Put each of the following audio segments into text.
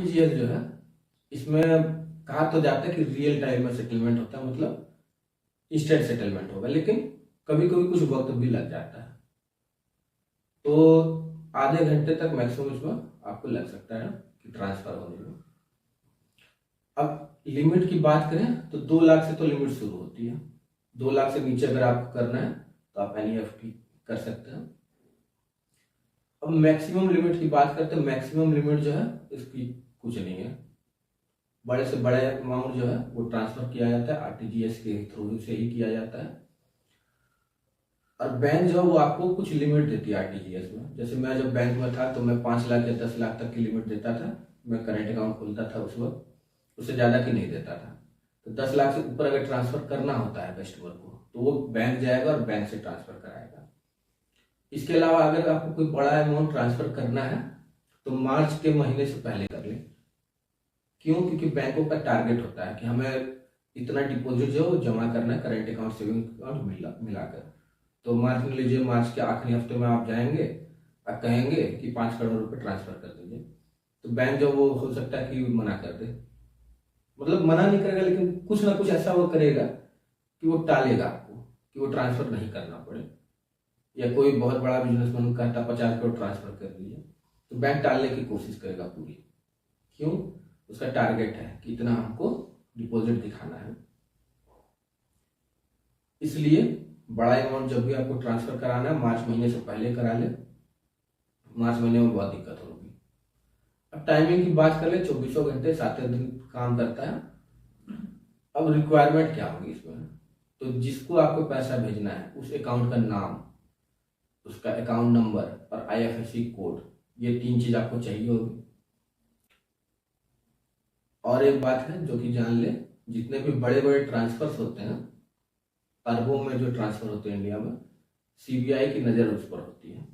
RTGS जो है इसमें कहा तो जाता है कि रियल टाइम में सेटलमेंट होता है, मतलब इंस्टेंट सेटलमेंट होगा, लेकिन कभी कभी कुछ वक्त भी लग जाता है। तो आधे घंटे तक मैक्सिमम इसमें आपको लग सकता है कि ट्रांसफर होने में। अब लिमिट की बात करें तो 2 लाख से तो लिमिट शुरू होती है। 2 लाख से नीचे अगर आपको करना है तो आप एनईएफटी कर सकते हैं। अब मैक्सिमम लिमिट की बात करते हैं, मैक्सिमम लिमिट जो है इसकी कुछ नहीं है। बड़े से बड़े अमाउंट जो है वो ट्रांसफर किया जाता है आरटीजीएस के थ्रू से ही किया जाता है। और बैंक जो है वो आपको कुछ लिमिट देती है आरटीजीएस में। जैसे मैं जब बैंक में था तो मैं 5 लाख या 10 लाख तक की लिमिट देता था, मैं करेंट अकाउंट खोलता था उस वक्त, उससे ज़्यादा की नहीं देता था। तो 10 लाख से ऊपर अगर ट्रांसफर करना होता है कस्टमर को तो वो बैंक जाएगा और बैंक से ट्रांसफर कराएगा। इसके अलावा अगर आपको कोई बड़ा अमाउंट ट्रांसफर करना है तो मार्च के महीने से पहले कर लें। क्यों? क्योंकि बैंकों का टारगेट होता है कि हमें इतना डिपॉजिट जो जमा करना है करेंट अकाउंट सेविंग अकाउंट मिलाकर। तो मान लीजिए मार्च के आखिरी हफ्ते में आप जाएंगे और कहेंगे कि 5 करोड़ रुपए ट्रांसफर कर दीजिए, तो बैंक जो वो हो सकता है कि मना कर दे। मतलब मना नहीं करेगा, लेकिन कुछ ना कुछ ऐसा वो करेगा कि वो टालेगा आपको कि वो ट्रांसफर नहीं करना पड़े। या कोई बहुत बड़ा बिजनेसमैन कहता 50 करोड़ ट्रांसफर कर दीजिए, तो बैंक टालने की कोशिश करेगा पूरी। क्यों? उसका टारगेट है कि इतना हमको डिपॉजिट दिखाना है। इसलिए बड़ा अमाउंट जब भी आपको ट्रांसफर कराना है मार्च महीने से पहले करा ले। मार्च महीने में बहुत दिक्कत होगी। अब टाइमिंग की बात कर ले, 24 घंटे 7 दिन काम करता है। अब रिक्वायरमेंट क्या होगी इसमें? तो जिसको आपको पैसा भेजना है उस अकाउंट का नाम, उसका अकाउंट नंबर और आईएफएससी कोड, ये 3 चीज आपको चाहिए होगी। और एक बात है जो कि जान ले, जितने भी बड़े बड़े ट्रांसफर्स होते हैं, अरबों में जो ट्रांसफर होते हैं इंडिया में, सीबीआई की नज़र उस पर होती है।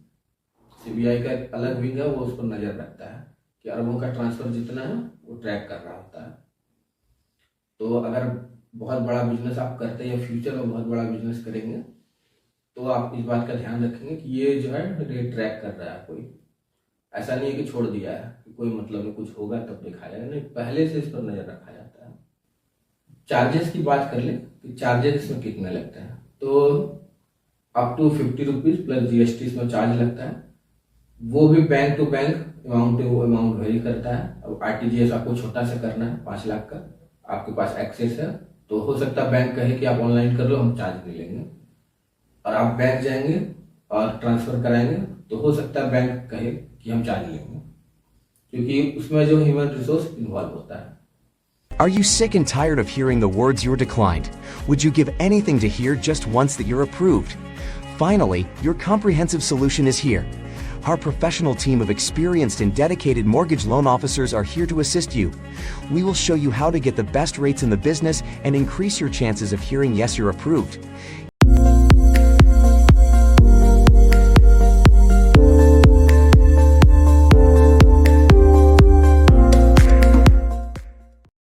सीबीआई का एक अलग विंग है, वो उस पर नज़र रखता है कि अरबों का ट्रांसफर जितना है वो ट्रैक कर रहा होता है। तो अगर बहुत बड़ा बिजनेस आप करते हैं या फ्यूचर में बहुत बड़ा बिजनेस करेंगे तो आप इस बात का ध्यान रखेंगे कि ये जो है ये ट्रैक कर रहा है। कोई ऐसा नहीं है कि छोड़ दिया है कि कोई मतलब में कुछ होगा तब दिखाया, नहीं, पहले से इस पर नज़र रखा जाता है। चार्जेस की बात कर ले कि चार्जेस इसमें कितने लगते हैं, तो up to 50 rupees plus GST इसमें चार्ज लगता है। वो भी bank to bank amount vary करता है। अब आरटीजीएस आपको छोटा सा करना है 5 लाख का, आपके पास एक्सेस है, तो हो सकता है बैंक कहे कि आप ऑनलाइन कर लो, हम चार्ज नहीं लेंगे। और आप बैंक जाएंगे और ट्रांसफर कराएंगे तो हो सकता है बैंक कहे कि हम चार्ज लेंगे, क्योंकि उसमें जो ह्यूमन रिसोर्स इन्वॉल्व होता है। Are you sick and tired of hearing the words you're declined? Would you give anything to hear just once that you're approved? Finally, your comprehensive solution is here. Our professional team of experienced and dedicated mortgage loan officers are here to assist you. We will show you how to get the best rates in the business and increase your chances of hearing yes, you're approved.